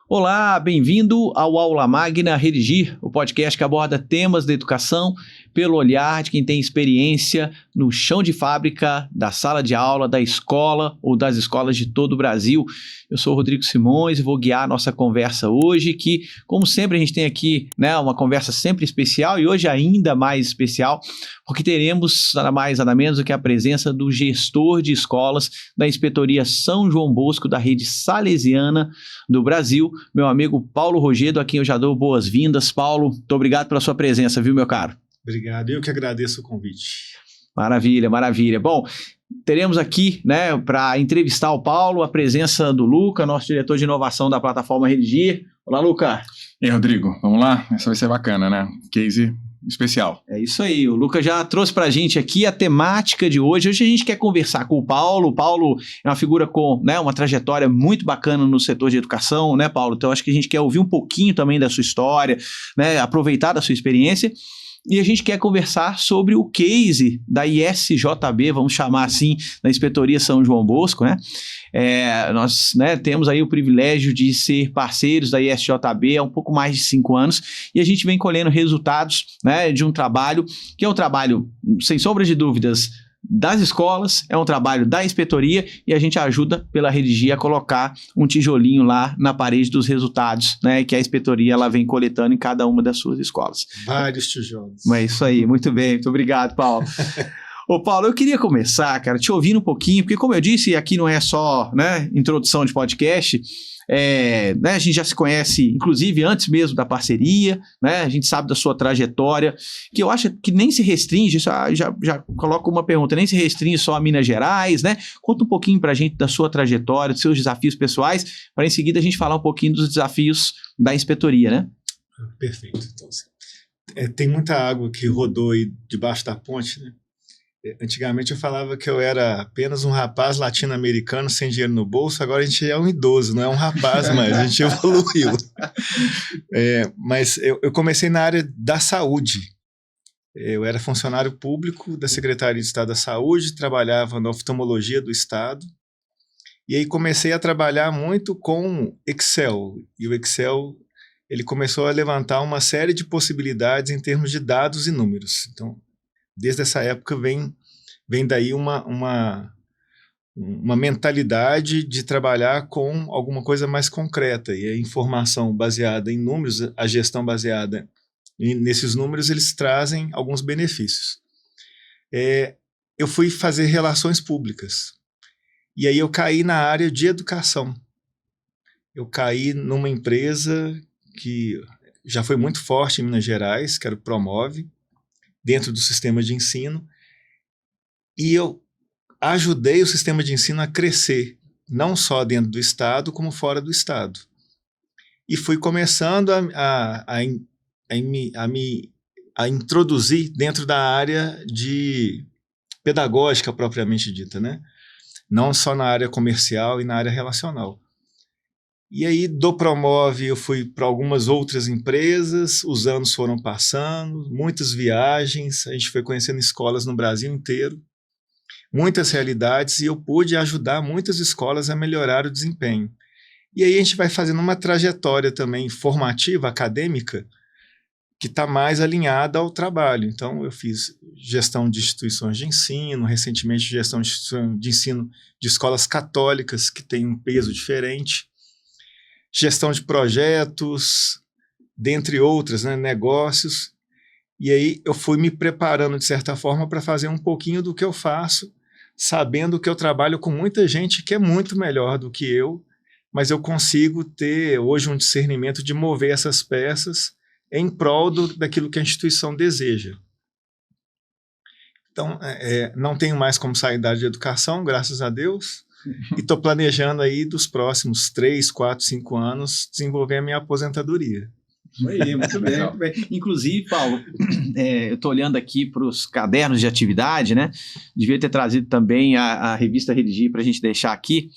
Olá, bem-vindo ao Aula Magna Redigir, o podcast que aborda temas da educação pelo olhar de quem tem experiência no chão de fábrica, da sala de aula, da escola ou das escolas de todo o Brasil. Eu sou o Rodrigo Simões e vou guiar a nossa conversa hoje, que, como sempre, a gente tem aqui, né, uma conversa sempre especial e hoje ainda mais especial, porque teremos nada mais, nada menos do que a presença do gestor de escolas da Inspetoria São João Bosco da Rede Salesiana do Brasil, meu amigo Paulo Rogedo, a quem eu já dou boas-vindas. Paulo, muito obrigado pela sua presença, viu, meu caro? Obrigado, eu que agradeço o convite. Maravilha, maravilha. Bom, teremos aqui, né, para entrevistar o Paulo, a presença do Luca, nosso diretor de inovação da plataforma Redigir. Olá, Luca. E aí, Rodrigo, vamos lá? Essa vai ser bacana, né? Case especial. É isso aí, o Luca já trouxe pra gente aqui a temática de hoje. Hoje a gente quer conversar com o Paulo. O Paulo é uma figura com, né, uma trajetória muito bacana no setor de educação, né, Paulo? Então acho que a gente quer ouvir um pouquinho também da sua história, né, aproveitar da sua experiência. E a gente quer conversar sobre o case da ISJB, vamos chamar assim, da Inspetoria São João Bosco, né? Nós, né, temos aí o privilégio de ser parceiros da ISJB há um pouco mais de 5 anos e a gente vem colhendo resultados, né, de um trabalho que é um trabalho, sem sombra de dúvidas, das escolas, é um trabalho da inspetoria e a gente ajuda pela Redigir a colocar um tijolinho lá na parede dos resultados, né, que a inspetoria ela vem coletando em cada uma das suas escolas. Vários tijolos. Mas é isso aí, muito bem, muito obrigado, Paulo. Ô Paulo, eu queria começar, cara, te ouvindo um pouquinho, porque como eu disse, aqui não é só, né, introdução de podcast, né, a gente já se conhece, inclusive, antes mesmo da parceria, né, a gente sabe da sua trajetória, que eu acho que nem se restringe, já coloco uma pergunta, nem se restringe só a Minas Gerais, né, conta um pouquinho pra gente da sua trajetória, dos seus desafios pessoais, para em seguida a gente falar um pouquinho dos desafios da inspetoria, né? Perfeito, então, tem muita água que rodou aí debaixo da ponte, né? Antigamente eu falava que eu era apenas um rapaz latino-americano sem dinheiro no bolso, agora a gente é um idoso, não é um rapaz mais, a gente evoluiu. Mas eu comecei na área da saúde. Eu era funcionário público da Secretaria de Estado da Saúde, trabalhava na oftalmologia do Estado, e aí comecei a trabalhar muito com Excel, e o Excel ele começou a levantar uma série de possibilidades em termos de dados e números. Então, desde essa época vem daí uma mentalidade de trabalhar com alguma coisa mais concreta, e a informação baseada em números, a gestão baseada nesses números, eles trazem alguns benefícios. Eu fui fazer relações públicas, e aí eu caí na área de educação. Eu caí numa empresa que já foi muito forte em Minas Gerais, que era o Promove, dentro do sistema de ensino, e eu ajudei o sistema de ensino a crescer, não só dentro do Estado, como fora do Estado. E fui começando a introduzir dentro da área de pedagógica propriamente dita, né? Não só na área comercial e na área relacional. E aí, do Promove, eu fui para algumas outras empresas, os anos foram passando, muitas viagens, a gente foi conhecendo escolas no Brasil inteiro, muitas realidades, e eu pude ajudar muitas escolas a melhorar o desempenho. E aí a gente vai fazendo uma trajetória também formativa, acadêmica, que está mais alinhada ao trabalho. Então, eu fiz gestão de instituições de ensino, recentemente gestão de ensino de escolas católicas, que tem um peso diferente, gestão de projetos, dentre outras, né, negócios, e aí eu fui me preparando de certa forma para fazer um pouquinho do que eu faço, sabendo que eu trabalho com muita gente que é muito melhor do que eu, mas eu consigo ter hoje um discernimento de mover essas peças em prol daquilo que a instituição deseja. Então, não tenho mais como sair da área de educação, graças a Deus, e estou planejando aí dos próximos 3, 4, 5 anos desenvolver a minha aposentadoria. Isso aí, muito bem, muito bem. Inclusive, Paulo, eu estou olhando aqui para os cadernos de atividade, né? Devia ter trazido também a revista Redigir para a gente deixar aqui.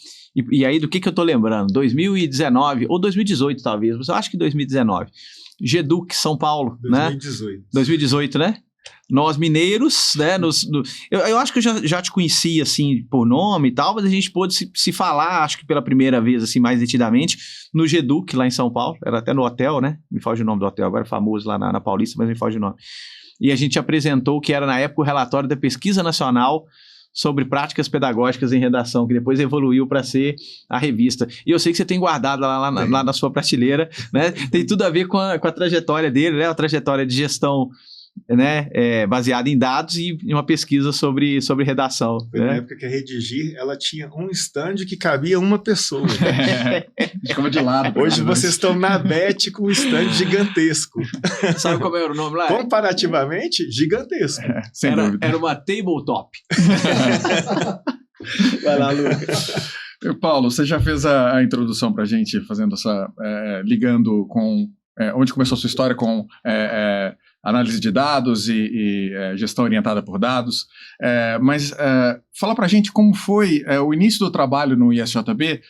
E aí, do que eu estou lembrando? 2019, ou 2018 talvez, mas eu acho que 2019. GEDUC São Paulo, 2018. Né? 2018, né? nós mineiros, né? Eu acho que eu já te conhecia, assim, por nome e tal, mas a gente pôde se falar, acho que pela primeira vez, assim, mais nitidamente, no Geduc, lá em São Paulo. Era até no hotel, né? Me foge o nome do hotel, agora é famoso lá na Paulista, mas me foge o nome. E a gente apresentou o que era, na época, o relatório da Pesquisa Nacional sobre práticas pedagógicas em redação, que depois evoluiu para ser a revista. E eu sei que você tem guardado lá na sua prateleira, né? Tem tudo a ver com a trajetória dele, né? A trajetória de gestão, né? Baseada em dados e uma pesquisa sobre redação. Foi né? na época que a Redigir, ela tinha um stand que cabia uma pessoa. Ficava de lado. Hoje vocês estão na Bet com um stand gigantesco. Sabe como era o nome lá? Comparativamente, gigantesco. Sem dúvida. Era uma tabletop. Vai lá, Lucas. Paulo, você já fez a introdução para a gente, fazendo ligando com onde começou a sua história com análise de dados e gestão orientada por dados, mas fala para a gente como foi o início do trabalho no ISJB,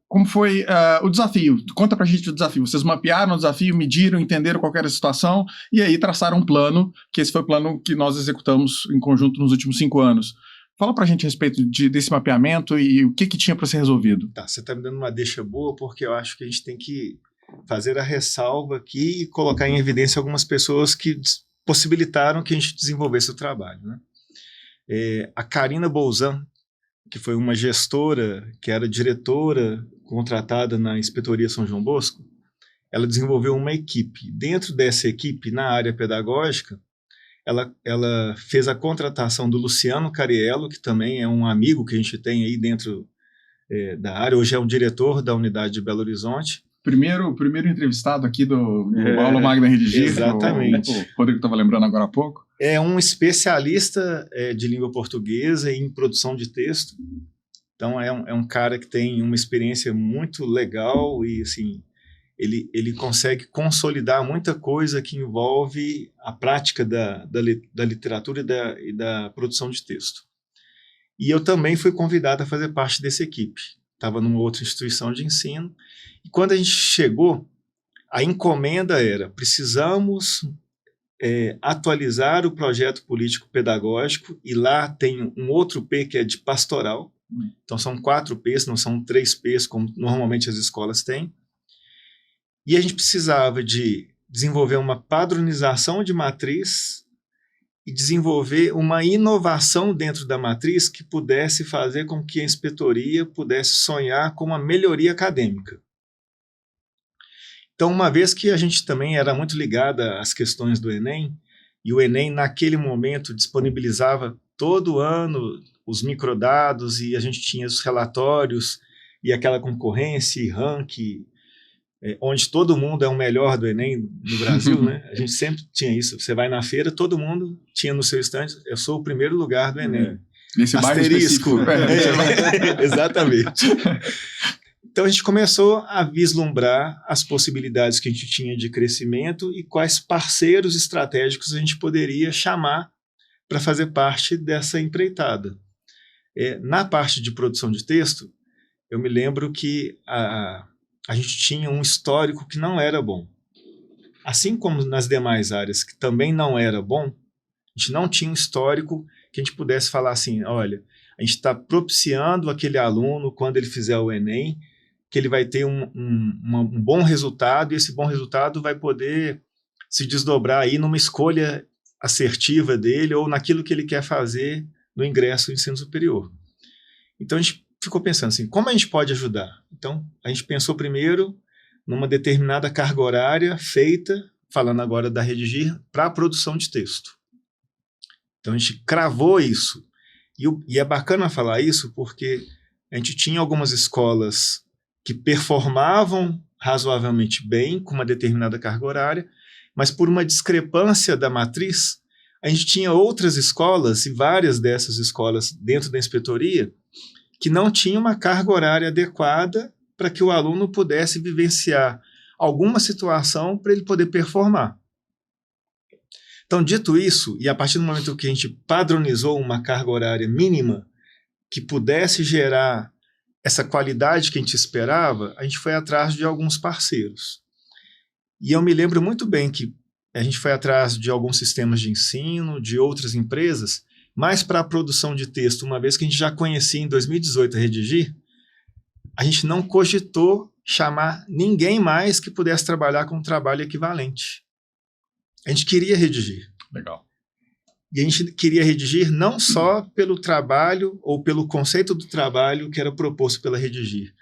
como foi o desafio. Conta para a gente o desafio. Vocês mapearam o desafio, mediram, entenderam qual era a situação e aí traçaram um plano, que esse foi o plano que nós executamos em conjunto nos últimos 5 anos. Fala pra gente a respeito desse mapeamento e o que tinha para ser resolvido. Tá, você está me dando uma deixa boa, porque eu acho que a gente tem que fazer a ressalva aqui e colocar em evidência algumas pessoas que possibilitaram que a gente desenvolvesse o trabalho. Né? A Karina Bolzan, que foi uma gestora, que era diretora contratada na Inspetoria São João Bosco, ela desenvolveu uma equipe. Dentro dessa equipe, na área pedagógica, ela fez a contratação do Luciano Cariello, que também é um amigo que a gente tem aí dentro da área, hoje é o diretor da unidade de Belo Horizonte. Primeiro entrevistado aqui do Paulo Magna Redigir. Exatamente. O Rodrigo estava lembrando agora há pouco. É um especialista de língua portuguesa e em produção de texto. Então é um cara que tem uma experiência muito legal e assim, ele consegue consolidar muita coisa que envolve a prática da literatura e da produção de texto. E eu também fui convidado a fazer parte dessa equipe. Estava numa outra instituição de ensino. E quando a gente chegou, a encomenda era: precisamos atualizar o projeto político-pedagógico, e lá tem um outro P que é de pastoral. Então são 4 Ps, não são 3 Ps, como normalmente as escolas têm. E a gente precisava de desenvolver uma padronização de matriz e desenvolver uma inovação dentro da matriz que pudesse fazer com que a inspetoria pudesse sonhar com uma melhoria acadêmica. Então, uma vez que a gente também era muito ligada às questões do Enem, e o Enem naquele momento disponibilizava todo ano os microdados, e a gente tinha os relatórios e aquela concorrência e ranking, onde todo mundo é o melhor do Enem no Brasil, né? A gente sempre tinha isso. Você vai na feira, todo mundo tinha no seu estande: eu sou o primeiro lugar do Enem. Nesse bairro específico. Exatamente. Então a gente começou a vislumbrar as possibilidades que a gente tinha de crescimento e quais parceiros estratégicos a gente poderia chamar para fazer parte dessa empreitada. Na parte de produção de texto, eu me lembro que a gente tinha um histórico que não era bom. Assim como nas demais áreas que também não era bom, a gente não tinha um histórico que a gente pudesse falar assim: olha, a gente está propiciando aquele aluno, quando ele fizer o Enem, que ele vai ter um bom resultado, e esse bom resultado vai poder se desdobrar aí numa escolha assertiva dele ou naquilo que ele quer fazer no ingresso no ensino superior. Então a gente ficou pensando assim: como a gente pode ajudar? Então a gente pensou primeiro numa determinada carga horária feita, falando agora da Redigir, para a produção de texto. Então a gente cravou isso. E é bacana falar isso porque a gente tinha algumas escolas que performavam razoavelmente bem com uma determinada carga horária, mas por uma discrepância da matriz, a gente tinha outras escolas, e várias dessas escolas dentro da inspetoria, que não tinham uma carga horária adequada para que o aluno pudesse vivenciar alguma situação para ele poder performar. Então, dito isso, e a partir do momento que a gente padronizou uma carga horária mínima que pudesse gerar essa qualidade que a gente esperava, a gente foi atrás de alguns parceiros. E eu me lembro muito bem que, a gente foi atrás de alguns sistemas de ensino, de outras empresas, mas para a produção de texto, uma vez que a gente já conhecia em 2018 a Redigir, a gente não cogitou chamar ninguém mais que pudesse trabalhar com um trabalho equivalente. A gente queria redigir. Legal. E a gente queria redigir não só pelo trabalho ou pelo conceito do trabalho que era proposto pela Redigir,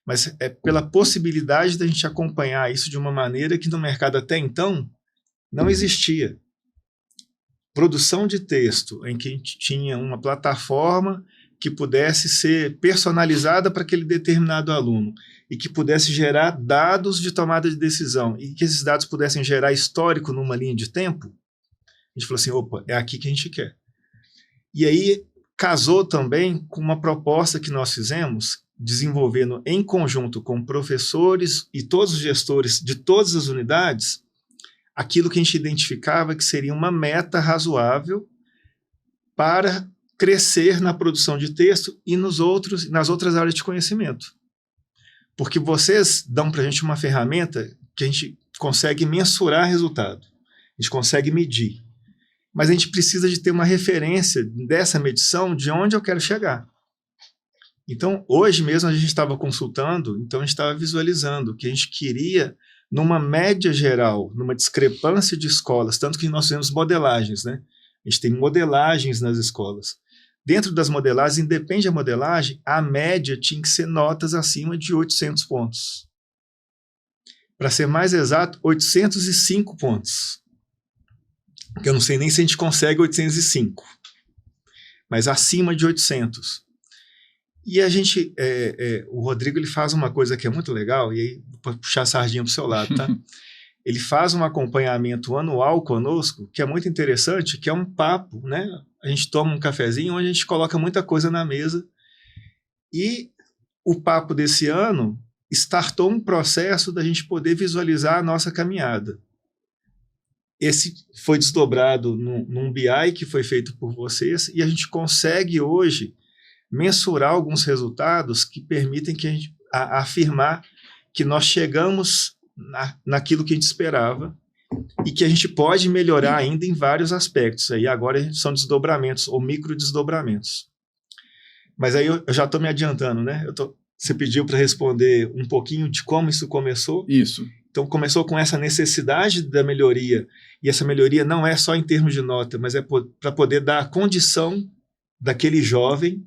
mas pela possibilidade da gente acompanhar isso de uma maneira que no mercado até então não existia. Produção de texto em que a gente tinha uma plataforma que pudesse ser personalizada para aquele determinado aluno e que pudesse gerar dados de tomada de decisão e que esses dados pudessem gerar histórico numa linha de tempo, a gente falou assim, opa, é aqui que a gente quer. E aí casou também com uma proposta que nós fizemos, desenvolvendo em conjunto com professores e todos os gestores de todas as unidades, aquilo que a gente identificava que seria uma meta razoável para crescer na produção de texto e nas outras áreas de conhecimento. Porque vocês dão para a gente uma ferramenta que a gente consegue mensurar resultado, a gente consegue medir. Mas a gente precisa de ter uma referência dessa medição de onde eu quero chegar. Então, hoje mesmo a gente estava consultando, então a gente estava visualizando que a gente queria, numa média geral, numa discrepância de escolas, tanto que nós fizemos modelagens, né? A gente tem modelagens nas escolas. Dentro das modelagens, independe da modelagem, a média tinha que ser notas acima de 800 pontos. Para ser mais exato, 805 pontos. Porque eu não sei nem se a gente consegue 805, mas acima de 800. E a gente, o Rodrigo ele faz uma coisa que é muito legal, e aí vou puxar a sardinha para o seu lado, tá? Ele faz um acompanhamento anual conosco, que é muito interessante, que é um papo, né? A gente toma um cafezinho, onde a gente coloca muita coisa na mesa, e o papo desse ano startou um processo da gente poder visualizar a nossa caminhada. Esse foi desdobrado num BI que foi feito por vocês, e a gente consegue hoje mensurar alguns resultados que permitem que a gente afirmar que nós chegamos naquilo que a gente esperava e que a gente pode melhorar ainda em vários aspectos. Aí agora são desdobramentos ou microdesdobramentos. Mas aí eu já estou me adiantando, né? Você pediu para responder um pouquinho de como isso começou. Isso. Então começou com essa necessidade da melhoria, e essa melhoria não é só em termos de nota, mas é para poder dar a condição daquele jovem,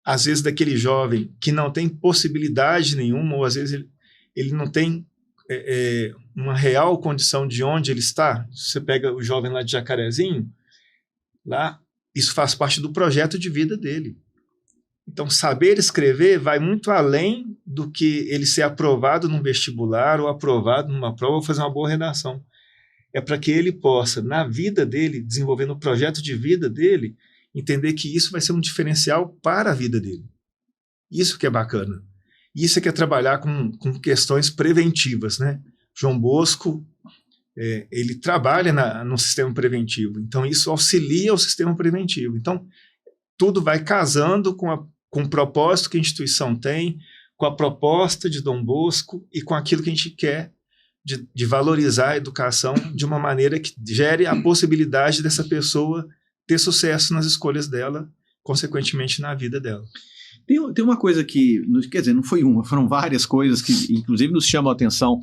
às vezes daquele jovem que não tem possibilidade nenhuma, ou às vezes ele não tem uma real condição de onde ele está. Você pega o jovem lá de Jacarezinho, lá, isso faz parte do projeto de vida dele. Então, saber escrever vai muito além do que ele ser aprovado num vestibular ou aprovado numa prova ou fazer uma boa redação. É para que ele possa, na vida dele, desenvolvendo o projeto de vida dele, entender que isso vai ser um diferencial para a vida dele. Isso que é bacana. Isso é que é trabalhar com questões preventivas, né? João Bosco, ele trabalha no sistema preventivo, então isso auxilia o sistema preventivo. Então, tudo vai casando com o propósito que a instituição tem, com a proposta de Dom Bosco e com aquilo que a gente quer de valorizar a educação de uma maneira que gere a possibilidade dessa pessoa ter sucesso nas escolhas dela, consequentemente na vida dela. Tem uma coisa que, quer dizer, não foi uma, foram várias coisas que inclusive nos chamam a atenção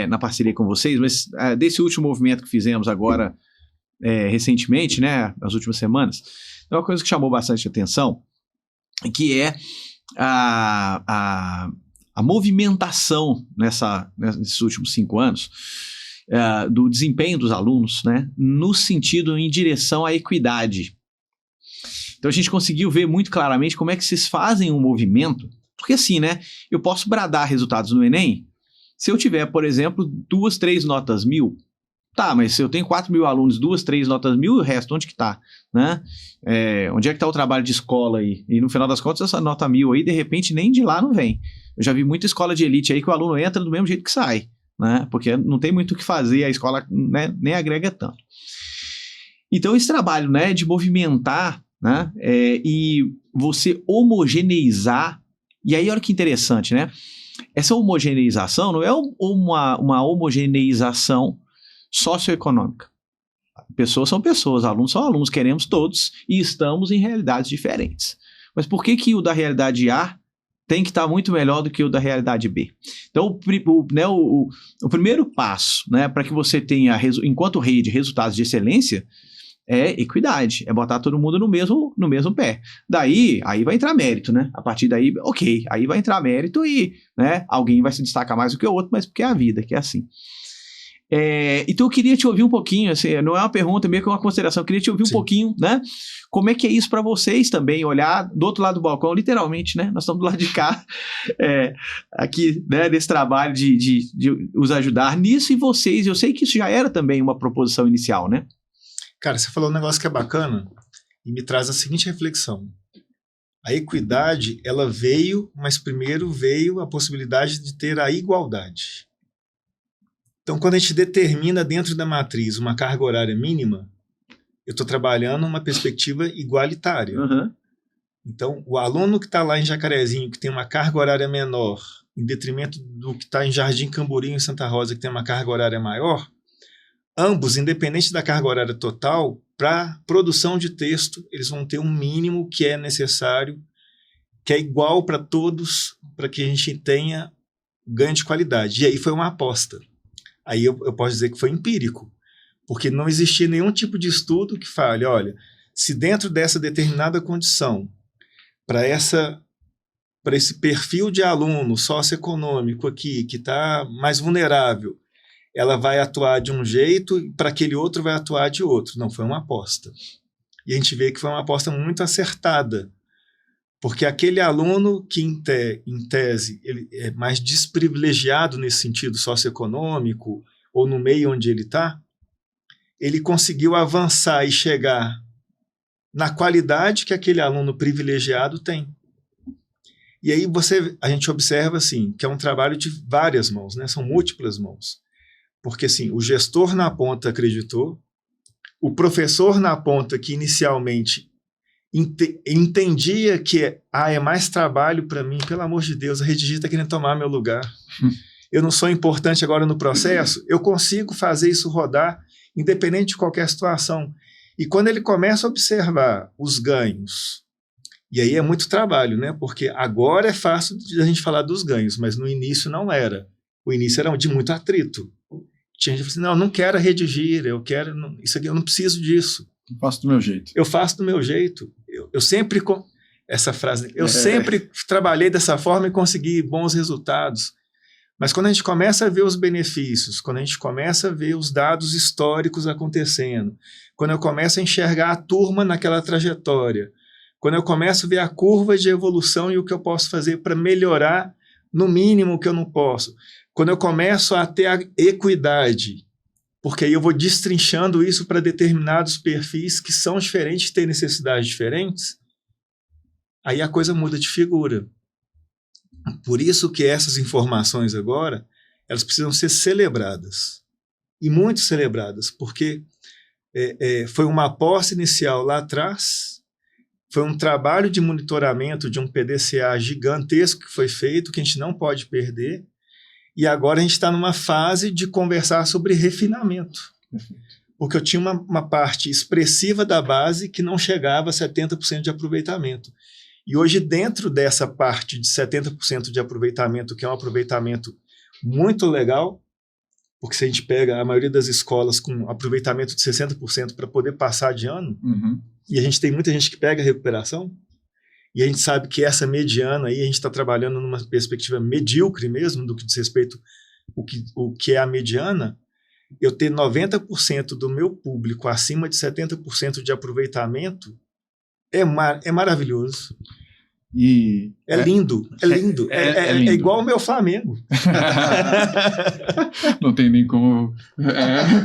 na parceria com vocês, mas desse último movimento que fizemos agora recentemente, né, nas últimas semanas, é uma coisa que chamou bastante atenção, que é a movimentação nesses últimos 5 anos do desempenho dos alunos, né, no sentido em direção à equidade. Então a gente conseguiu ver muito claramente como é que vocês fazem um movimento, porque assim, né, eu posso bradar resultados no Enem, se eu tiver, por exemplo, 2, 3 notas 1000, tá, mas se eu tenho 4.000 alunos, 2, 3 notas 1000, o resto, onde que tá, né? Onde é que tá o trabalho de escola aí? E no final das contas, essa nota 1000 aí, de repente, nem de lá não vem. Eu já vi muita escola de elite aí que o aluno entra do mesmo jeito que sai, né? Porque não tem muito o que fazer, a escola, né, nem agrega tanto. Então, esse trabalho, né, de movimentar, né, e você homogeneizar, e aí olha que interessante, né? Essa homogeneização não é uma homogeneização socioeconômica. Pessoas são pessoas, alunos são alunos, queremos todos e estamos em realidades diferentes. Mas por que o da realidade A tem que estar muito melhor do que o da realidade B? Então, o primeiro passo, né, para que você tenha, enquanto rede, resultados de excelência, é equidade, é botar todo mundo no mesmo pé. Daí, aí vai entrar mérito, né? A partir daí, ok, aí vai entrar mérito e, né, alguém vai se destacar mais do que o outro, mas porque é a vida, que é assim. Então eu queria te ouvir um pouquinho, assim, não é uma pergunta, meio que uma consideração, eu queria te ouvir um pouquinho, né? Como é que é isso para vocês também, olhar do outro lado do balcão, literalmente, né? Nós estamos do lado de cá, aqui, né, nesse trabalho de os ajudar nisso, e vocês, eu sei que isso já era também uma proposição inicial, né? Cara, você falou um negócio que é bacana e me traz a seguinte reflexão. A equidade, ela veio, mas primeiro veio a possibilidade de ter a igualdade. Então, quando a gente determina dentro da matriz uma carga horária mínima, eu estou trabalhando uma perspectiva igualitária. Uhum. Então, o aluno que está lá em Jacarezinho, que tem uma carga horária menor, em detrimento do que está em Jardim Camburim, em Santa Rosa, que tem uma carga horária maior, ambos, independente da carga horária total, para produção de texto, eles vão ter um mínimo que é necessário, que é igual para todos, para que a gente tenha ganho de qualidade. E aí foi uma aposta. Aí eu posso dizer que foi empírico, porque não existia nenhum tipo de estudo que fale, olha, se dentro dessa determinada condição, para esse perfil de aluno socioeconômico aqui, que está mais vulnerável, ela vai atuar de um jeito e para aquele outro vai atuar de outro. Não, foi uma aposta. E a gente vê que foi uma aposta muito acertada, porque aquele aluno que, em tese, ele é mais desprivilegiado nesse sentido socioeconômico, ou no meio onde ele está, ele conseguiu avançar e chegar na qualidade que aquele aluno privilegiado tem. E aí a gente observa assim, que é um trabalho de várias mãos, né? São múltiplas mãos. Porque assim, o gestor na ponta acreditou, o professor na ponta que inicialmente entendia que é mais trabalho para mim, pelo amor de Deus, a redigir está querendo tomar meu lugar. Eu não sou importante agora no processo, eu consigo fazer isso rodar independente de qualquer situação. E quando ele começa a observar os ganhos, e aí é muito trabalho, né? Porque agora é fácil de a gente falar dos ganhos, mas no início não era. O início era de muito atrito. Tinha gente que falou assim, não quero redigir, isso aqui, eu não preciso disso. Eu faço do meu jeito. Eu faço do meu jeito. Eu sempre, essa frase, eu sempre trabalhei dessa forma e consegui bons resultados. Mas quando a gente começa a ver os benefícios, quando a gente começa a ver os dados históricos acontecendo, quando eu começo a enxergar a turma naquela trajetória, quando eu começo a ver a curva de evolução e o que eu posso fazer para melhorar, no mínimo o que eu não posso, quando eu começo a ter a equidade, porque aí eu vou destrinchando isso para determinados perfis que são diferentes, têm necessidades diferentes, aí a coisa muda de figura. Por isso que essas informações agora, elas precisam ser celebradas, e muito celebradas, porque foi uma aposta inicial lá atrás, foi um trabalho de monitoramento de um PDCA gigantesco que foi feito, que a gente não pode perder, e agora a gente está numa fase de conversar sobre refinamento. Porque eu tinha uma parte expressiva da base que não chegava a 70% de aproveitamento. E hoje, dentro dessa parte de 70% de aproveitamento, que é um aproveitamento muito legal, porque se a gente pega a maioria das escolas com aproveitamento de 60% para poder passar de ano, e a gente tem muita gente que pega a recuperação, e a gente sabe que essa mediana aí, a gente está trabalhando numa perspectiva medíocre mesmo, do que diz respeito o que é a mediana, eu ter 90% do meu público acima de 70% de aproveitamento é maravilhoso. E lindo, é lindo. lindo. É igual o meu Flamengo. Não tem nem como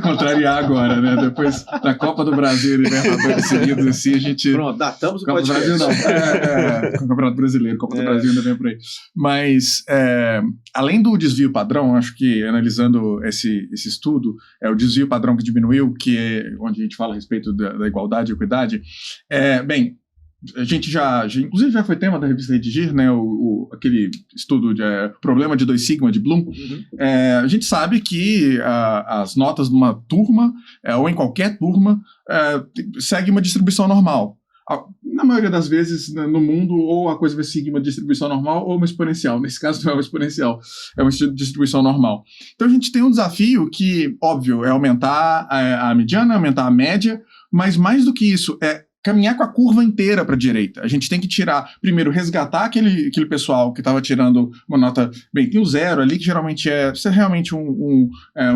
contrariar agora, né? Depois da Copa do Brasil e Libertadores seguidos, assim, a gente... Pronto, datamos o Copa do Brasil não. Com o Campeonato Brasileiro, Copa do Brasil ainda vem por aí. Mas, além do desvio padrão, acho que analisando esse estudo, o desvio padrão que diminuiu, que é onde a gente fala a respeito da igualdade e equidade, bem, a gente inclusive já foi tema da revista Redigir, né, aquele estudo de problema de 2 sigma de Bloom. A gente sabe que as notas de uma turma, ou em qualquer turma, segue uma distribuição normal. Na maioria das vezes, no mundo, ou a coisa vai seguir uma distribuição normal ou uma exponencial. Nesse caso, não é uma exponencial, é uma distribuição normal. Então, a gente tem um desafio que, óbvio, é aumentar a mediana, aumentar a média, mas mais do que isso, é caminhar com a curva inteira para a direita. A gente tem que primeiro, resgatar aquele pessoal que estava tirando uma nota... Bem, tem o 0 ali, que geralmente isso é realmente um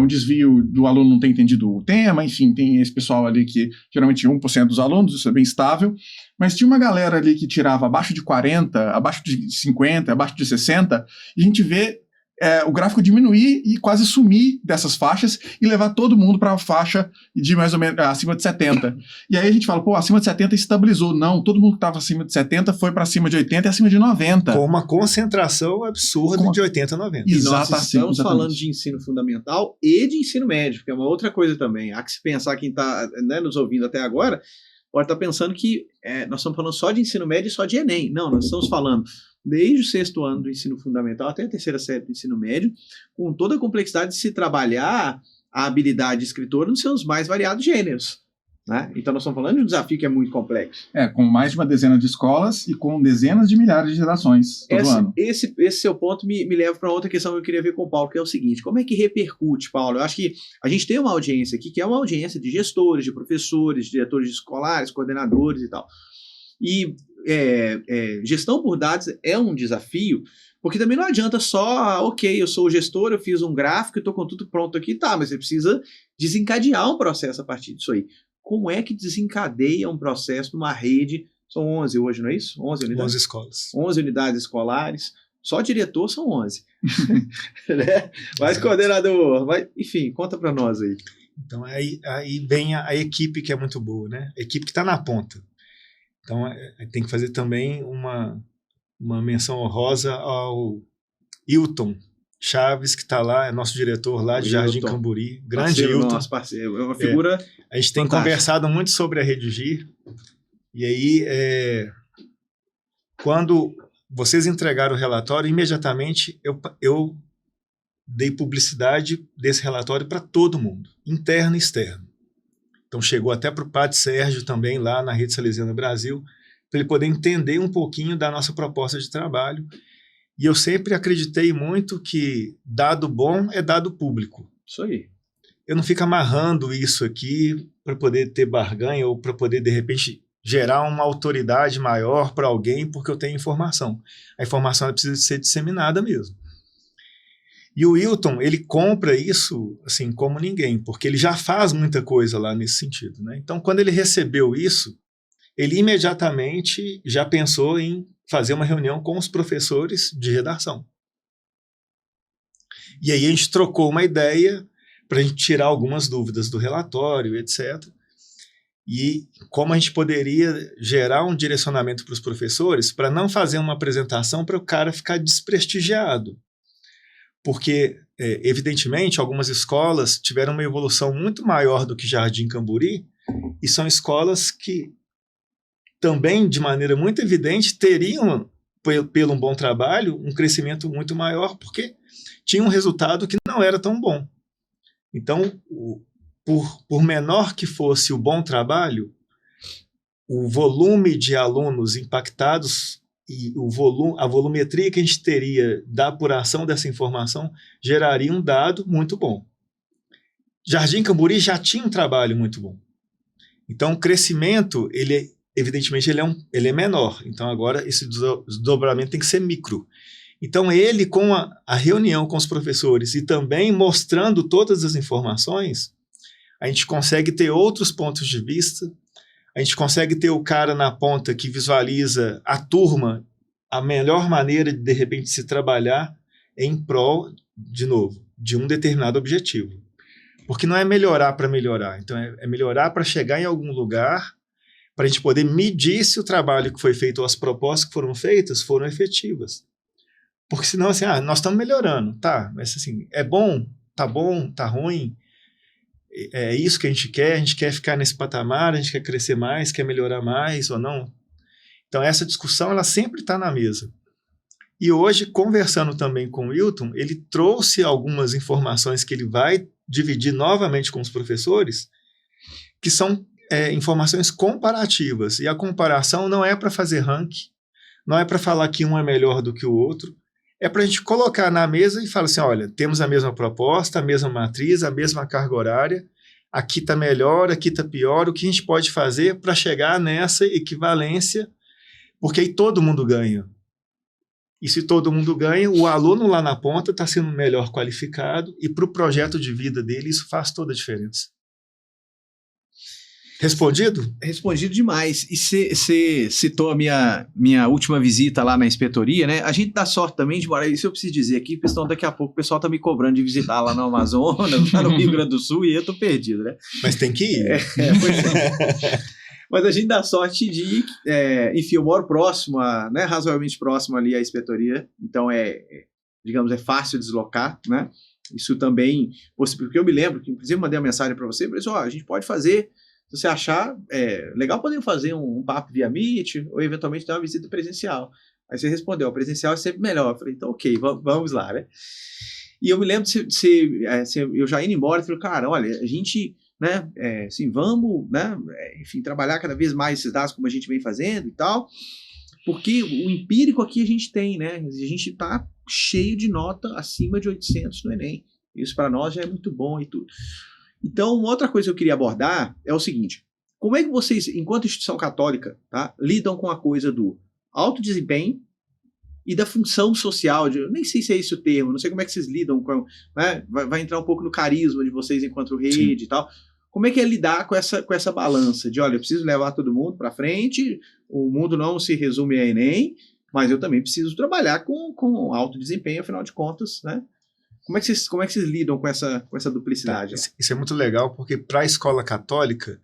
desvio do aluno não ter entendido o tema, enfim, tem esse pessoal ali que geralmente 1% dos alunos, isso é bem estável, mas tinha uma galera ali que tirava abaixo de 40, abaixo de 50, abaixo de 60, e a gente vê o gráfico diminuir e quase sumir dessas faixas e levar todo mundo para a faixa de mais ou menos acima de 70. E aí a gente fala, acima de 70 estabilizou. Não, todo mundo que estava acima de 70 foi para acima de 80 e acima de 90. Com uma concentração absurda de 80 a 90. E nós estamos falando de ensino fundamental e de ensino médio, que é uma outra coisa também. Há que se pensar, quem está nos ouvindo até agora, pode estar pensando que nós estamos falando só de ensino médio e só de Enem. Não, nós estamos falando desde o 6º ano do ensino fundamental até a 3ª série do ensino médio, com toda a complexidade de se trabalhar a habilidade de escritor nos seus mais variados gêneros. Né? Então nós estamos falando de um desafio que é muito complexo. Com mais de uma dezena de escolas e com dezenas de milhares de redações todo ano. Esse seu ponto me leva para outra questão que eu queria ver com o Paulo, que é o seguinte: como é que repercute, Paulo? Eu acho que a gente tem uma audiência aqui que é uma audiência de gestores, de professores, de diretores escolares, coordenadores e tal. E gestão por dados é um desafio, porque também não adianta só, ok, eu sou o gestor, eu fiz um gráfico, estou com tudo pronto aqui, tá, mas você precisa desencadear um processo a partir disso aí. Como é que desencadeia um processo numa rede? São 11 hoje, não é isso? 11 unidades? 11 escolas. 11 unidades escolares. Só diretor são 11. Né? Mas coordenador, enfim, conta para nós aí. Então aí vem a equipe que é muito boa, né? A equipe que está na ponta. Então tem que fazer também uma menção honrosa ao Hilton Chaves, que está lá, é nosso diretor lá de Jardim Camburi. Grande Hilton. Nosso parceiro, é uma figura a gente tem conversado muito sobre a Redigir, e aí quando vocês entregaram o relatório, imediatamente eu dei publicidade desse relatório para todo mundo, interno e externo. Então chegou até para o Padre Sérgio também, lá na Rede Salesiana Brasil, para ele poder entender um pouquinho da nossa proposta de trabalho. E eu sempre acreditei muito que dado bom é dado público. Isso aí. Eu não fico amarrando isso aqui para poder ter barganha ou para poder, de repente, gerar uma autoridade maior para alguém porque eu tenho informação. A informação ela precisa ser disseminada mesmo. E o Hilton, ele compra isso assim como ninguém, porque ele já faz muita coisa lá nesse sentido, né? Então, quando ele recebeu isso, ele imediatamente já pensou em fazer uma reunião com os professores de redação. E aí a gente trocou uma ideia para a gente tirar algumas dúvidas do relatório, etc. E como a gente poderia gerar um direcionamento para os professores para não fazer uma apresentação para o cara ficar desprestigiado. Porque, evidentemente, algumas escolas tiveram uma evolução muito maior do que Jardim Camburi, e são escolas que também, de maneira muito evidente, teriam, pelo um bom trabalho, um crescimento muito maior, porque tinha um resultado que não era tão bom. Então, por menor que fosse o bom trabalho, o volume de alunos impactados e a volumetria que a gente teria da apuração dessa informação geraria um dado muito bom. Jardim Camburi já tinha um trabalho muito bom. Então, o crescimento, evidentemente, ele é menor. Então, agora, esse desdobramento tem que ser micro. Então, ele, com a reunião com os professores e também mostrando todas as informações, a gente consegue ter outros pontos de vista, a gente consegue ter o cara na ponta que visualiza a turma, a melhor maneira de repente, se trabalhar em prol, de novo, de um determinado objetivo. Porque não é melhorar para melhorar, então é melhorar para chegar em algum lugar, para a gente poder medir se o trabalho que foi feito ou as propostas que foram feitas foram efetivas. Porque senão, assim, nós estamos melhorando, tá, mas assim, é bom, tá ruim, é isso que a gente quer ficar nesse patamar, a gente quer crescer mais, quer melhorar mais ou não. Então, essa discussão ela sempre está na mesa. E hoje, conversando também com o Wilton, ele trouxe algumas informações que ele vai dividir novamente com os professores, que são informações comparativas. E a comparação não é para fazer ranking, não é para falar que um é melhor do que o outro, é para a gente colocar na mesa e falar assim, olha, temos a mesma proposta, a mesma matriz, a mesma carga horária, aqui está melhor, aqui está pior, o que a gente pode fazer para chegar nessa equivalência, porque aí todo mundo ganha. E se todo mundo ganha, o aluno lá na ponta está sendo melhor qualificado e para o projeto de vida dele isso faz toda a diferença. Respondido? Respondido demais. E você citou a minha última visita lá na inspetoria, né? A gente dá sorte também de morar, isso eu preciso dizer aqui, porque senão daqui a pouco o pessoal tá me cobrando de visitar lá no Amazonas, lá no Rio Grande do Sul, e eu tô perdido, né? Mas tem que ir. Pois é. Mas a gente dá sorte de, enfim, eu moro próximo, né, razoavelmente próximo ali à inspetoria, então digamos, é fácil deslocar, né? Isso também, porque eu me lembro que, inclusive, mandei uma mensagem para você, falei assim, a gente pode fazer, se você achar legal, podemos fazer um papo via Meet, ou eventualmente dar uma visita presencial. Aí você respondeu, presencial é sempre melhor. Eu falei, então ok, vamos lá, né? E eu me lembro eu já indo embora, eu falei, cara, olha, a gente, né, assim, vamos, né, enfim, trabalhar cada vez mais esses dados como a gente vem fazendo e tal, porque o empírico aqui a gente tem, né, a gente tá cheio de nota acima de 800 no Enem. Isso para nós já é muito bom e tudo. Então, uma outra coisa que eu queria abordar é o seguinte, como é que vocês, enquanto instituição católica, tá, lidam com a coisa do alto desempenho e da função social, eu nem sei se é esse o termo, não sei como é que vocês lidam com, né, vai entrar um pouco no carisma de vocês enquanto rede Sim. e tal. Como é que é lidar com essa balança de, olha, eu preciso levar todo mundo para frente, o mundo não se resume a Enem, mas eu também preciso trabalhar com alto desempenho, afinal de contas, né? Como é que vocês lidam com essa duplicidade? Tá, isso é muito legal, porque para a escola católica,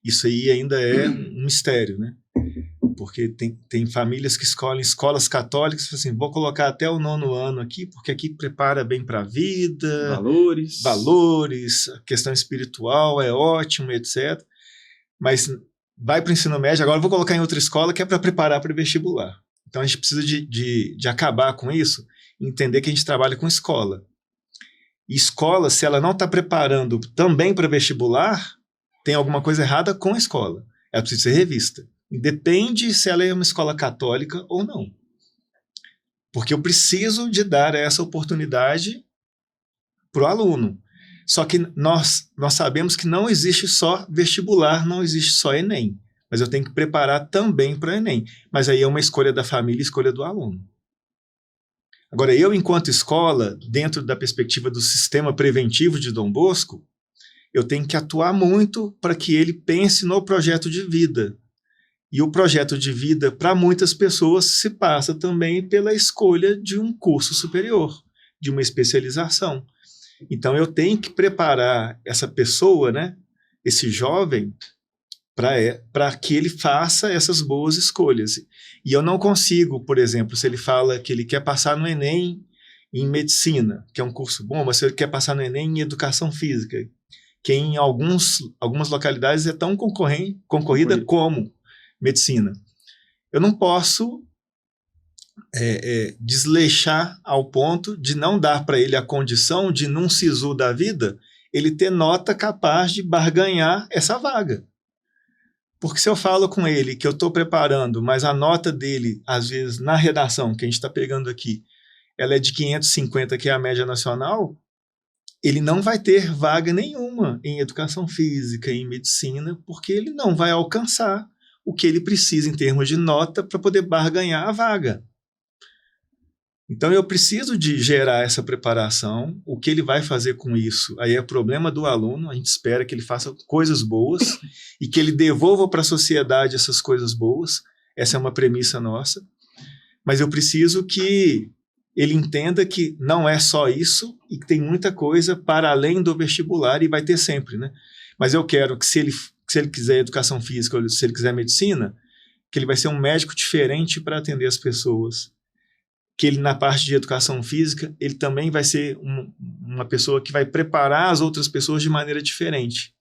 isso aí ainda é um mistério, né? Porque tem famílias que escolhem escolas católicas, assim, vou colocar até o 9º ano aqui, porque aqui prepara bem para a vida. Valores, a questão espiritual é ótimo, etc. Mas vai para o ensino médio, agora eu vou colocar em outra escola que é para preparar para o vestibular. Então a gente precisa de acabar com isso, entender que a gente trabalha com escola. E escola, se ela não está preparando também para vestibular, tem alguma coisa errada com a escola. Ela precisa ser revista. Independe se ela é uma escola católica ou não. Porque eu preciso de dar essa oportunidade para o aluno. Só que nós sabemos que não existe só vestibular, não existe só Enem. Mas eu tenho que preparar também para o Enem. Mas aí é uma escolha da família e escolha do aluno. Agora, eu, enquanto escola, dentro da perspectiva do sistema preventivo de Dom Bosco, eu tenho que atuar muito para que ele pense no projeto de vida. E o projeto de vida, para muitas pessoas, se passa também pela escolha de um curso superior, de uma especialização. Então, eu tenho que preparar essa pessoa, né, esse jovem, para que ele faça essas boas escolhas. E eu não consigo, por exemplo, se ele fala que ele quer passar no Enem em medicina, que é um curso bom, mas se ele quer passar no Enem em educação física, que em algumas localidades é tão concorrida como medicina. Eu não posso desleixar ao ponto de não dar para ele a condição de, num SISU da vida, ele ter nota capaz de barganhar essa vaga. Porque se eu falo com ele que eu estou preparando, mas a nota dele, às vezes, na redação, que a gente está pegando aqui, ela é de 550, que é a média nacional, ele não vai ter vaga nenhuma em educação física, em medicina, porque ele não vai alcançar o que ele precisa em termos de nota para poder barganhar a vaga. Então, eu preciso de gerar essa preparação. O que ele vai fazer com isso? Aí é problema do aluno. A gente espera que ele faça coisas boas e que ele devolva para a sociedade essas coisas boas. Essa é uma premissa nossa. Mas eu preciso que ele entenda que não é só isso e que tem muita coisa para além do vestibular, e vai ter sempre, né? Mas eu quero que se ele quiser educação física ou se ele quiser medicina, que ele vai ser um médico diferente para atender as pessoas. Que ele, na parte de educação física, ele também vai ser uma pessoa que vai preparar as outras pessoas de maneira diferente.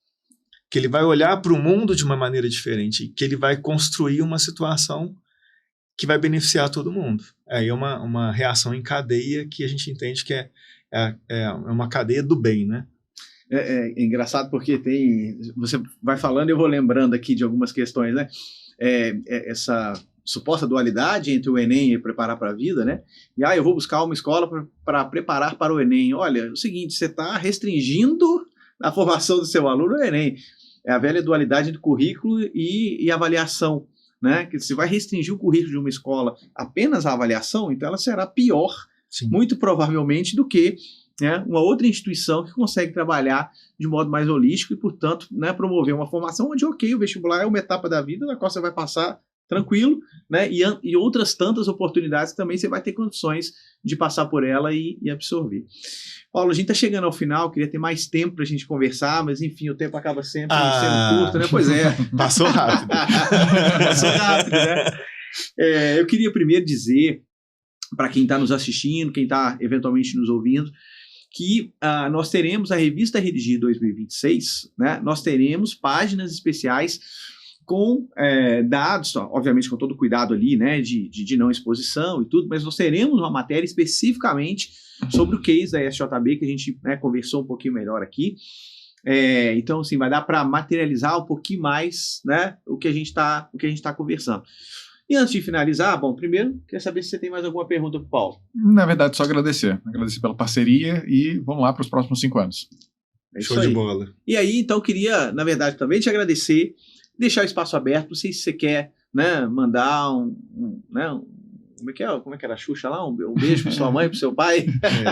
Que ele vai olhar para o mundo de uma maneira diferente. Que ele vai construir uma situação que vai beneficiar todo mundo. Aí é uma reação em cadeia que a gente entende que é uma cadeia do bem, né? É engraçado porque você vai falando e eu vou lembrando aqui de algumas questões, né? Essa suposta dualidade entre o Enem e preparar para a vida, né? E eu vou buscar uma escola para preparar para o Enem. Olha, é o seguinte, você está restringindo a formação do seu aluno ao Enem. É a velha dualidade entre currículo e avaliação, né? Que se vai restringir o currículo de uma escola apenas à avaliação, então ela será pior, Sim. muito provavelmente, do que, né, uma outra instituição que consegue trabalhar de modo mais holístico e, portanto, né, promover uma formação onde, o vestibular é uma etapa da vida na qual você vai passar tranquilo, né, e outras tantas oportunidades também você vai ter condições de passar por ela e absorver. Paulo, a gente está chegando ao final, queria ter mais tempo para a gente conversar, mas enfim, o tempo acaba sempre sendo curto, né? Pois é. Passou rápido. Passou rápido, né? Eu queria primeiro dizer, para quem está nos assistindo, quem está eventualmente nos ouvindo, que nós teremos a Revista Redigir 2026, né? Nós teremos páginas especiais com dados, obviamente com todo o cuidado ali, né, de não exposição e tudo, mas nós teremos uma matéria especificamente sobre o case da SJB, que a gente, né, conversou um pouquinho melhor aqui. Então, assim, vai dar para materializar um pouquinho mais, né, o que a gente está conversando. E antes de finalizar, bom, primeiro, queria saber se você tem mais alguma pergunta para o Paulo. Na verdade, só agradecer pela parceria e vamos lá para os próximos 5 anos. Show de bola. E aí, então, eu queria, na verdade, também te agradecer, deixar o espaço aberto, não sei se você quer, né, mandar como é que era a Xuxa lá? Um beijo para sua mãe, para seu pai.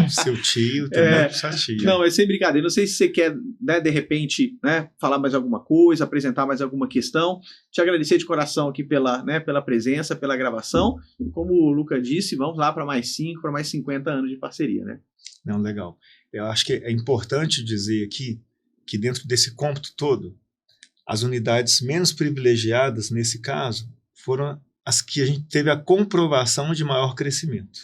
Seu tio também, para sua tia. Não, é sem brincadeira. Não sei se você quer, né, de repente, né, falar mais alguma coisa, apresentar mais alguma questão. Te agradecer de coração aqui pela presença, pela gravação. E como o Luca disse, vamos lá para mais 5, para mais 50 anos de parceria, né? Não, legal. Eu acho que é importante dizer aqui que dentro desse cômputo todo, as unidades menos privilegiadas, nesse caso, foram as que a gente teve a comprovação de maior crescimento.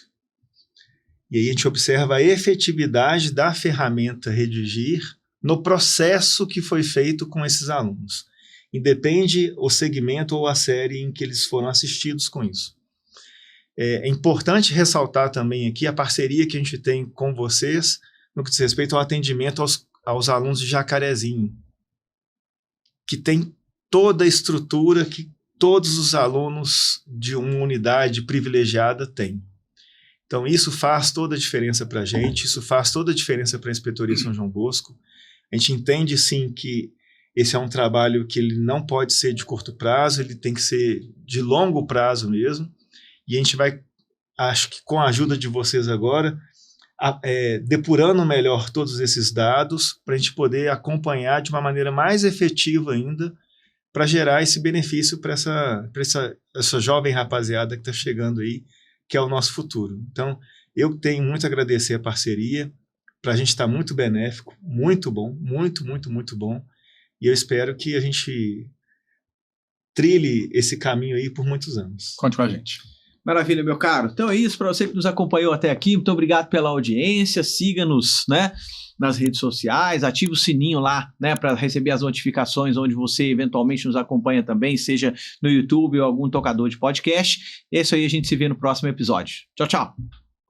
E aí a gente observa a efetividade da ferramenta Redigir no processo que foi feito com esses alunos. Independe o segmento ou a série em que eles foram assistidos com isso. É importante ressaltar também aqui a parceria que a gente tem com vocês no que diz respeito ao atendimento aos alunos de Jacarezinho, que tem toda a estrutura que todos os alunos de uma unidade privilegiada têm. Então, isso faz toda a diferença para a gente, isso faz toda a diferença para a Inspetoria São João Bosco. A gente entende, sim, que esse é um trabalho que ele não pode ser de curto prazo, ele tem que ser de longo prazo mesmo, e a gente vai, acho que com a ajuda de vocês agora, depurando melhor todos esses dados, para a gente poder acompanhar de uma maneira mais efetiva ainda, para gerar esse benefício para essa jovem rapaziada que está chegando aí, que é o nosso futuro. Então, eu tenho muito a agradecer a parceria, para a gente estar muito benéfico, muito bom, muito, muito, muito bom, e eu espero que a gente trilhe esse caminho aí por muitos anos. Conte com a gente. Maravilha, meu caro. Então é isso, para você que nos acompanhou até aqui, muito obrigado pela audiência, siga-nos, né, nas redes sociais, ative o sininho lá, né, para receber as notificações onde você eventualmente nos acompanha também, seja no YouTube ou algum tocador de podcast. É isso aí, a gente se vê no próximo episódio. Tchau, tchau.